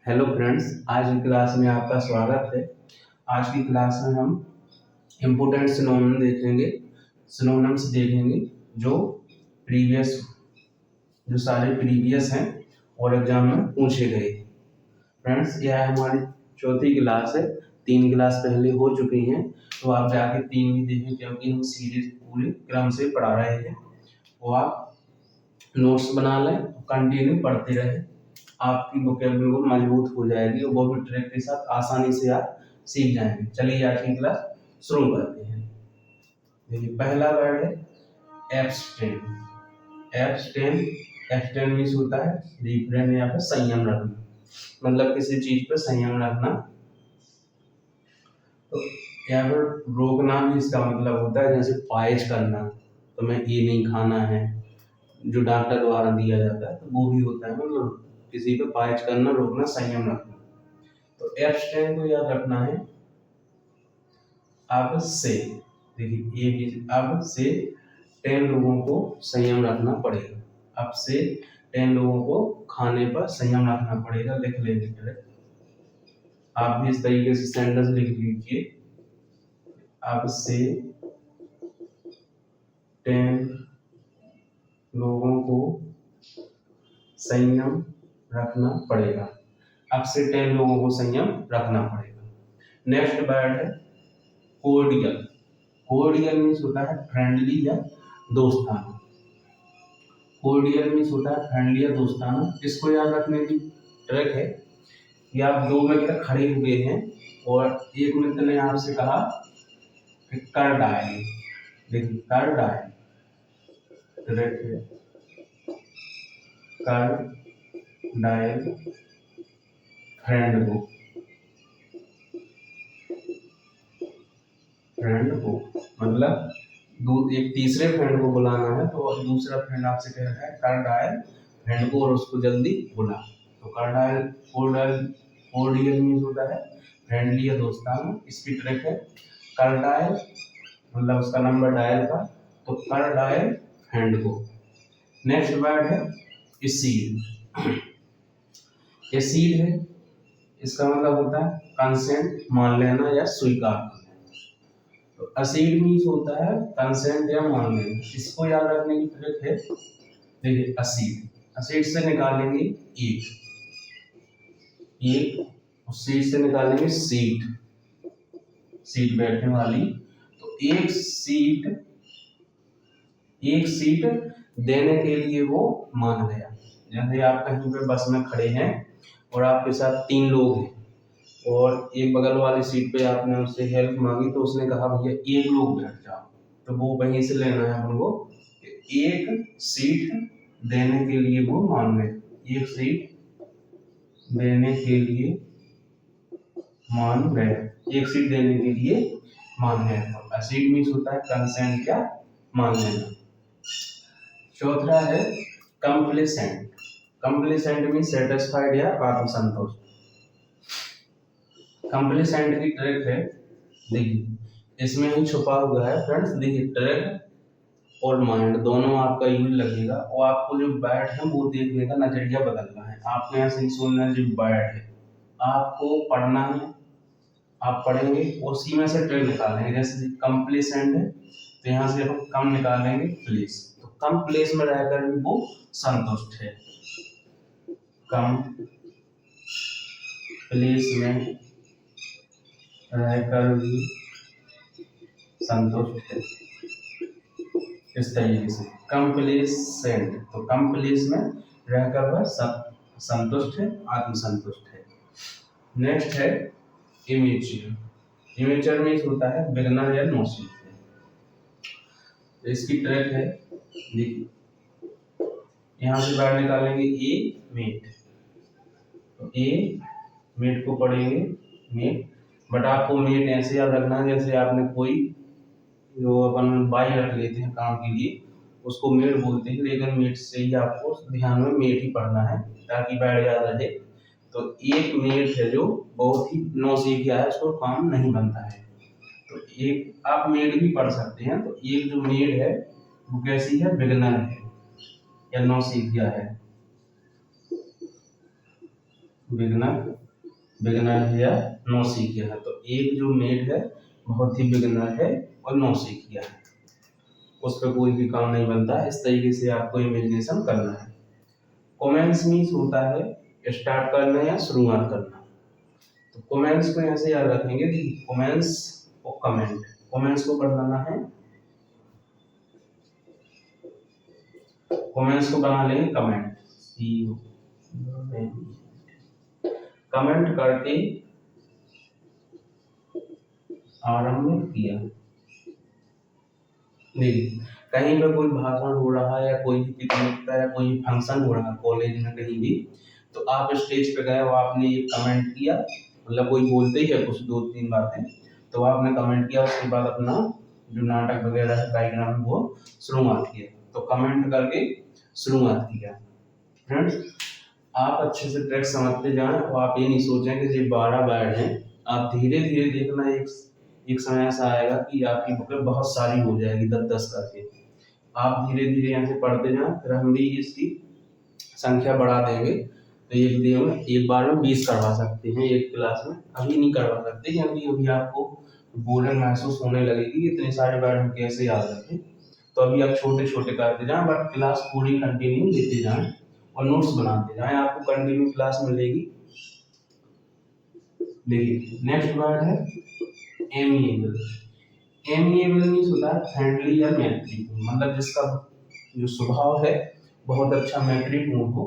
Hello friends, आज की class में आपका स्वागत है। आज की क्लास में हम इम्पोर्टेंट सिनोनिम देखेंगे। सिनोनिम्स देखेंगे जो प्रीवियस जो सारे प्रीवियस हैं और एग्जाम में पूछे गए। फ्रेंड्स, यह हमारी चौथी क्लास है। 3 क्लास पहले हो चुकी हैं, तो आप जाके 3 भी देखें, क्योंकि हम सीरीज पूरे क्रम से पढ़ा रहे हैं। वो आप नोट्स बना लें, कंटिन्यू पढ़ते रहें, आपकी वोकैबुलरी बिल्कुल मजबूत हो जाएगी और वो भी ट्रिक के साथ आसानी से आप सीख जाएंगे। चलिए आज की क्लास शुरू करते हैं। देखिए, पहला वर्ड है एब्सटेन। एब्सटेन एब्सटेन मीन्स होता है रिफ्रेन या फिर संयम रखना, मतलब किसी चीज पर संयम रखना। तो यहाँ पर रोकना भी इसका मतलब होता है, जैसे पाइज करना, तो मैं ये नहीं खाना है, जो डॉक्टर द्वारा दिया जाता है, तो वो भी होता है मतलब किसी पे पाइज करना, रोकना, संयम रखना। तो एब्सटेन को याद रखना है अब से। देखिए, ये भी अब से 10 लोगों को संयम रखना पड़ेगा। अब से 10 लोगों को खाने पर संयम रखना पड़ेगा। लिख लेंगे, आप भी इस तरीके से सेंटेंस लिख लीजिए। अब से 10 लोगों को संयम रखना पड़ेगा। अब से 10 लोगों को संयम रखना पड़ेगा। नेक्स्ट वर्ड है कोर्डियल। कोर्डियल मीन्स होता है फ्रेंडली या दोस्ताना। कोर्डियल मीन्स होता है फ्रेंडली या दोस्ताना। इसको याद रखने की ट्रिक है कि आप 2 मित्र खड़े हुए हैं और एक मित्र ने आपसे कहा कि कर डायल। देखिए, कर डायल ट्रिक है, कर डायल फ्रेंड को मतलब एक तीसरे फ्रेंड को बुलाना है, तो दूसरा फ्रेंड आपसे कह रहा है कर डायल फ्रेंड को और उसको जल्दी बुला। तो कर डायल कोर्डियल मीन्स होता है फ्रेंडली या दोस्ताना। इसकी ट्रिक है कर डायल मतलब उसका नंबर डायल का, तो कर डायल फ्रेंड को। नेक्स्ट वर्ड है एसीड। एसीड है, इसका मतलब होता है कंसेंट, मान लेना या स्वीकार करना। तो असीड मीन्स होता है कंसेंट या मान लेना। इसको याद रखने की ट्रिक है। देखिए, असीड, असीड से निकालेंगे एक और सीट से निकालेंगे सीट, सीट बैठने वाली। तो एक सीट देने के लिए वो मान गया। जैसे आप कहीं पे बस में खड़े हैं और आपके साथ 3 लोग हैं और एक बगल वाली सीट पे आपने उससे हेल्प मांगी, तो उसने कहा भैया एक लोग बैठ जाओ, तो वो वहीं से लेना है हमको कि एक सीट देने के लिए वो मान गए। एक सीट देने के लिए मान गए, एक सीट देने के लिए मान गए। तो असीड मीन्स होता है कंसेंट या मान लेना। चौथा है कंप्लेसेंट। कंप्लेसेंट मीन्स सेटिस्फाइड या आत्मसंतुष्ट। कंप्लेसेंट की ट्रिक है, देखिए इसमें ही छुपा हुआ है फ्रेंड्स। देखिए, ट्रिक और माइंड दोनों आपका यूज लगेगा और आपको जो बैड है वो देखने का नजरिया बदलना है। आपको यहाँ से नहीं सुनना है जो बैड है, आपको पढ़ना है, आप पढ़ेंगे और उसी में से ट्रिक निकालेंगे। जैसे कंप्लेसेंट है, तो यहाँ से हम कम निकालेंगे प्लेस, तो कम प्लेस में रहकर भी वो संतुष्ट है। कम प्लेस में रहकर भी संतुष्ट है। इस तरीके से कंप्लेसेंट, तो कम प्लेस में रहकर वह संतुष्ट है, आत्मसंतुष्ट है। नेक्स्ट है इमेच्योर। इमेच्योर मीन्स होता है बिगनर या नोसीब। तो इसकी ट्रिक है, देखिए यहाँ से बाहर निकालेंगे ए मेट, तो ए मेट को पढ़ेंगे मेट, बट आपको मेट ऐसे याद रखना है जैसे आपने कोई जो अपन बाई रख लेते हैं काम के लिए, उसको मेट बोलते हैं, लेकिन मेट से ही आपको ध्यान में मेट ही पढ़ना है ताकि बैठ याद रहे। तो एक मेट है जो बहुत ही नौसिखिया है, उसको काम नहीं बनता है। तो एक आप मेट भी पढ़ सकते हैं। तो एक जो मेट है वो कैसी है, बिगनर है या नौसिखिया है। बिगनर, बिगनर है या नौसिखिया है। तो एक जो मेड है बहुत ही बिगनर है और नौसिखिया है, उस पर कोई भी काम नहीं बनता है। इस तरीके से आपको इमेजिनेशन करना है। कमेंस मीन्स होता है स्टार्ट करना या शुरुआत करना। तो कमेंस को ऐसे याद रखेंगे कि कमेंस और कमेंट, कमेंस को बनाना है, कमेंट्स को बना लेंगे कमेंट, कमेंट करके आरंभ किया। देखिए कहीं पर कोई भाषण हो रहा है या कोई भी पिकनिक का या कोई फंक्शन हो रहा है कॉलेज में कहीं भी, तो आप स्टेज पे गए और आपने ये कमेंट किया, मतलब कोई बोलते ही है कुछ दो तीन बातें, तो आपने कमेंट किया, उसके बाद अपना जो नाटक वगैरह है कार्यक्रम वो शुरुआत किया। तो कमेंट करके शुरुआत किया। फ्रेंड्स आप अच्छे से ट्रैक समझते जाएं और आप ये नहीं सोचें कि ये 12 वर्ड हैं। आप धीरे धीरे देखना, एक समय ऐसा आएगा कि आपकी बुकें बहुत सारी हो जाएगी 10-10 करके। आप धीरे धीरे यहाँ से पढ़ते जाएं, फिर हम भी इसकी संख्या बढ़ा देंगे। तो एक दिन में एक बार में 20 करवा सकते हैं एक क्लास में। अभी नहीं करवा सकते क्योंकि अभी आपको बोरिंग महसूस होने लगेगी, इतने सारे वर्ड हम कैसे याद रखें। तो अभी आप छोटे छोटे करते जाएं, बट क्लास पूरी कंटिन्यू लेते जाएं और नोट्स बनाते जाएं, आपको कंटिन्यू क्लास मिलेगी। देखिए नेक्स्ट वर्ड है एमिएबल। एमिएबल मीन्स होता है फ्रेंडली या मैत्रीपूर्ण, मतलब जिसका जो स्वभाव है बहुत अच्छा मैत्रीपूर्ण हो।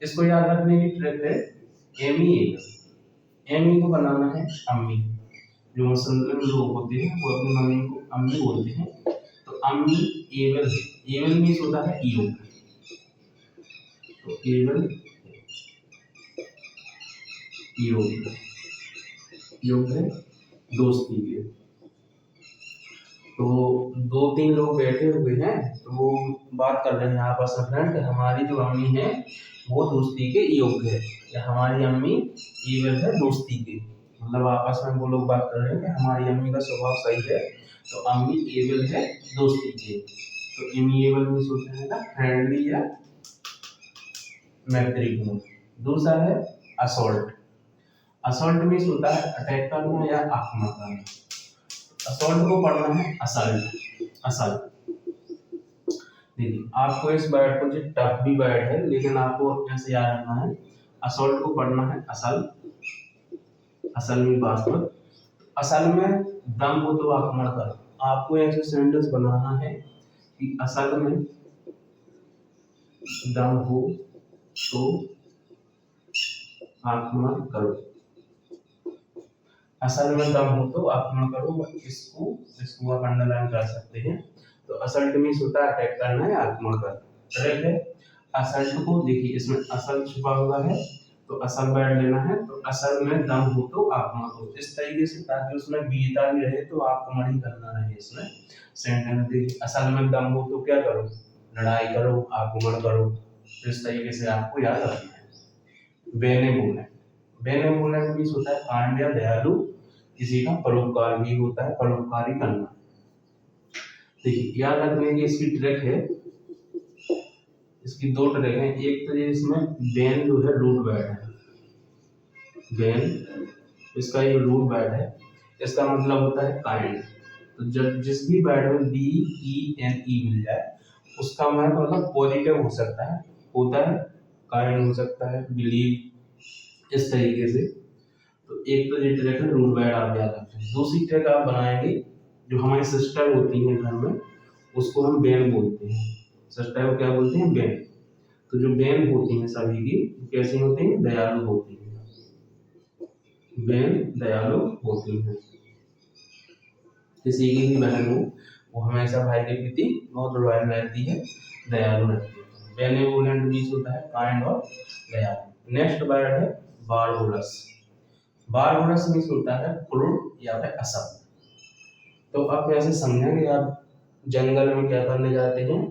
इसको याद रखने की ट्रिक है एमिएबल। एमी को बनाना है अम्मी। जो मुसलमान लोग होते हैं वो अपनी मम्मी को अम्मी बोलते हैं, तो अम्मी एबल है। एबल मीन्स होता है योग, तो एबल योग, योग है दोस्ती के। तो दो तीन लोग बैठे हुए हैं, तो वो बात कर रहे हैं आपस में, फ्रेंड हमारी जो अम्मी है वो दोस्ती के योग्य है, या हमारी अम्मी एबल है दोस्ती के, मतलब आपस में वो लोग बात कर रहे हैं कि हमारी अम्मी का स्वभाव सही है, तो अम्मी एबल है दोस्ती के। तो एमिएबल मीन्स होता है ना फ्रेंडली या मैत्रीपूर्ण। दूसरा है असॉल्ट। असॉल्ट मीन्स होता है अटैक करना या आक्रमण करना। असॉल्ट को पढ़ना है असल्ट, असल्ट। देखिए आपको इस वर्ड को, जो टफ भी वर्ड है लेकिन आपको ऐसे याद रखना है, असॉल्ट को पढ़ना है असल, असल में वास्तव, असल में दम हो तो आक्रमण करो। आपको ऐसे सेंटेंस बनाना है कि असल में दम हो तो आक्रमण करो, असल में दम हो तो आक्रमण करो। इसको आप अंडरलाइन कर सकते हैं। तो असल्ट मीन्स होता है अटैक करना है, आक्रमण करना, करेक्ट है। असल्ट को देखिए इसमें असल छुपा हुआ है, तो असल वर्ड लेना है, तो असल में दम हो तो आक्रमण करो, इस तरीके से, ताकि उसमें वीरता भी रहे, तो आक्रमण ही करना रहे इसमें सेंटेंस। देखिए असल में दम हो तो क्या करो, लड़ाई करो, आक्रमण करो, तो इस तरीके से आपको याद रखना है। बेनेवोलेंट, बेनेवोलेंट मीन्स होता है काइंड या दयालु, किसी का परोपकार भी होता है, परोपकारी करना। देखिए याद रखने की इसकी ट्रिक है, इसकी दो ट्रिक है। एक तो ये इसमें बेन जो है रूट वर्ड है, बेन इसका ये रूट वर्ड है, इसका मतलब होता है काइंड। तो जब जिस भी वर्ड में बी ई एन ई मिल जाए, उसका मतलब पॉजिटिव हो सकता है, होता है, काइंड हो सकता है, बिलीव, इस तरीके से। तो एक तो ये ट्रिक है, रूट वर्ड आप याद रखें। दूसरी ट्रिक आप बनाएंगे, जो हमारी सिस्टर होती है घर में, उसको हम बेन बोलते हैं। सिस्टर को क्या बोलते हैं, बेन। तो जो बेन होती हैं सभी की कैसी होती हैं, दयालु होती हैं, बेन दयालु होती हैं। किसी की भी बहन हो, वो हमेशा भाई के प्रति बहुत लॉयल रहती है, दयालु रहती है। बेनेवोलेंट मीन्स होता है काइंड और दयालु। नेक्स्ट वर्ड है बारबोरस। बारबोरस मीन्स होता है क्रूर या फिर असभ्य। तो आप ऐसे समझें कि आप जंगल में क्या करने जाते हैं,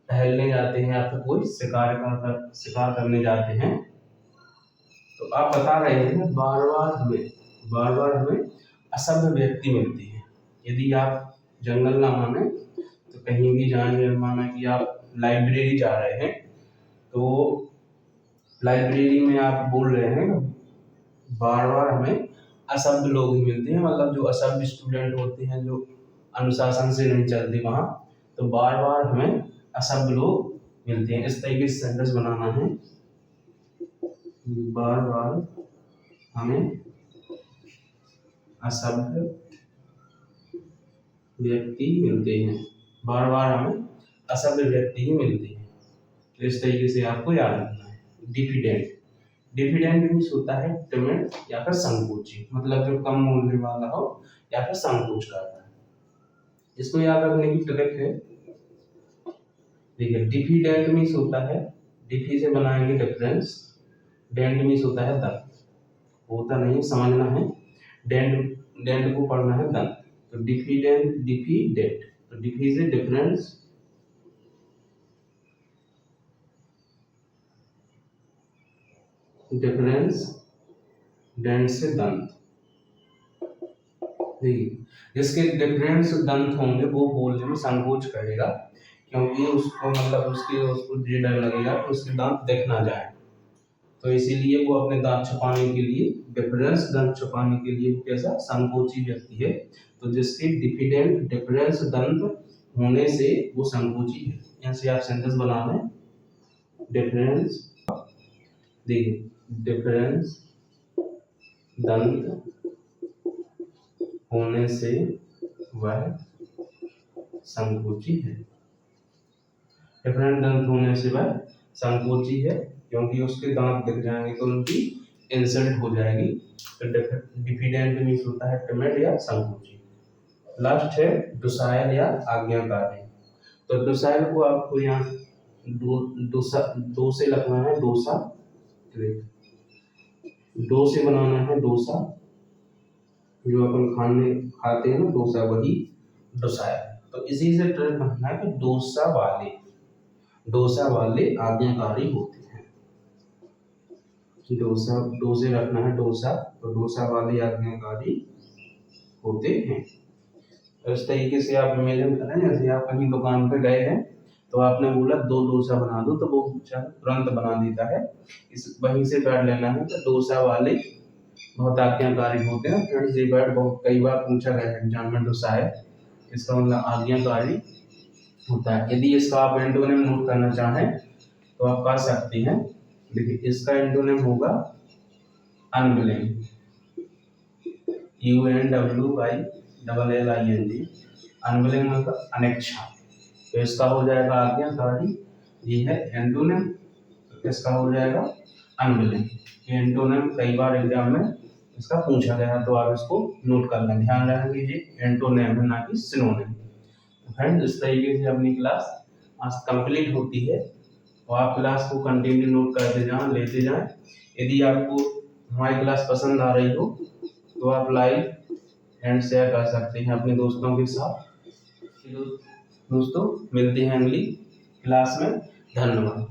टहलने जाते हैं, या फिर कोई शिकार करने जाते हैं, तो आप बता रहे हैं बार बार हमें असभ्य व्यक्ति मिलती है। यदि आप जंगल ना माने तो कहीं भी जाएंगे, माना कि आप लाइब्रेरी जा रहे हैं, तो लाइब्रेरी में आप बोल रहे हैं, बार बार हमें असभ्य लोग ही मिलते हैं, मतलब जो असभ्य स्टूडेंट होते हैं, जो अनुशासन से नहीं चलते वहाँ, तो बार बार हमें असभ्य लोग मिलते हैं। इस तरीके से सेंटेंस बनाना है, बार बार हमें असभ्य व्यक्ति मिलते हैं, बार बार हमें असभ्य व्यक्ति ही मिलते हैं। तो इस तरीके से आपको याद रखना है। डिफिडेंट, डिफिडेंट मीन्स होता है टिमिड या फिर संकोची, मतलब जो कम बोलने वाला हो या फिर संकोच करता है। इसको याद रखने की ट्रिक है, देखिए डिफिडेंट मीन्स होता है, डिफी से बनाएंगे डिफरेंस, डेंट मीन्स होता है दंत, होता नहीं समझना है, डेंट डेंट को पढ़ना है दंत। तो डिफिडेंट, डिफिडेंट, तो डिफी से डिफरेंस, डिफरेंस, डेंट से दंत। जिसके डिफरेंस दंत होंगे वो बोलने में संकोच करेगा, क्योंकि उसको मतलब उसको डर लगेगा कि उसके दांत दिख ना जाए, तो इसीलिए वो अपने दांत छुपाने के लिए, डिफरेंस दंत छुपाने के लिए कैसा संकोची व्यक्ति है। तो जिसके डिफिडेंट डिफरेंस दंत होने से वो संकोची है। यहाँ से आप सेंटेंस बना लें, डिफरेंस, देखिए डिफरेंस दंत होने से वह संकोची है। डिफरेंट दंत होने से वह संकोची है, क्योंकि उसके दांत दिख जाएंगे तो उनकी इंसल्ट हो जाएगी। तो डिफिडेंट मीन्स होता है टिमिड या संकोची। लास्ट है डोसाइल या आज्ञाकारी। तो डोसाइल को आपको यहाँ दो से लगना है, डोसा, दो से बनाना है डोसा, जो अपन खाते हैं ना डोसा, वही डोसाइल। तो इसी से ट्रेंड बनना है कि डोसा वाले आज्ञाकारी होते हैं। डोसा, दो से रखना है डोसा, तो डोसा वाले आज्ञाकारी होते हैं। तो इस तरीके से आप इमेजिन करें, जैसे आप कहीं दुकान पे गए हैं तो आपने बोला 2 डोसा बना दो, तो वो तुरंत बना देता है। इस वहीं से बैठ लेना है, तो डोसा वाले बहुत आज्ञाकारी होते हैं। फ्रेंड्स ये वर्ड बहुत कई बार पूछा गया है एग्जाम में, डोसा है इसका मतलब आज्ञाकारी होता है। यदि इसका आप एंटोनिम नोट करना चाहें तो आप कर सकते हैं। देखिए इसका एंटोनिम होगा अनविलिंग, UNWILLING, अनविलिंग मतलब अनिच्छा। तो इसका हो जाएगा आज्ञाकारी, ये है एंटोनिम, तो इसका हो जाएगा अनविलिंग। एंटोनिम कई बार एग्जाम में इसका पूछा गया, तो आप इसको नोट कर लें, ध्यान रख लीजिए एंटोनिम है ना कि सिनोनिम। फ्रेंड्स इस तरीके से अपनी क्लास आज कंप्लीट होती है, तो आप क्लास को कंटिन्यू नोट करते जाएं, लेते जाएं। यदि आपको हमारी क्लास पसंद आ रही हो तो आप लाइक एंड शेयर कर सकते हैं अपने दोस्तों के साथ। दोस्तों मिलते हैं अगली क्लास में, धन्यवाद।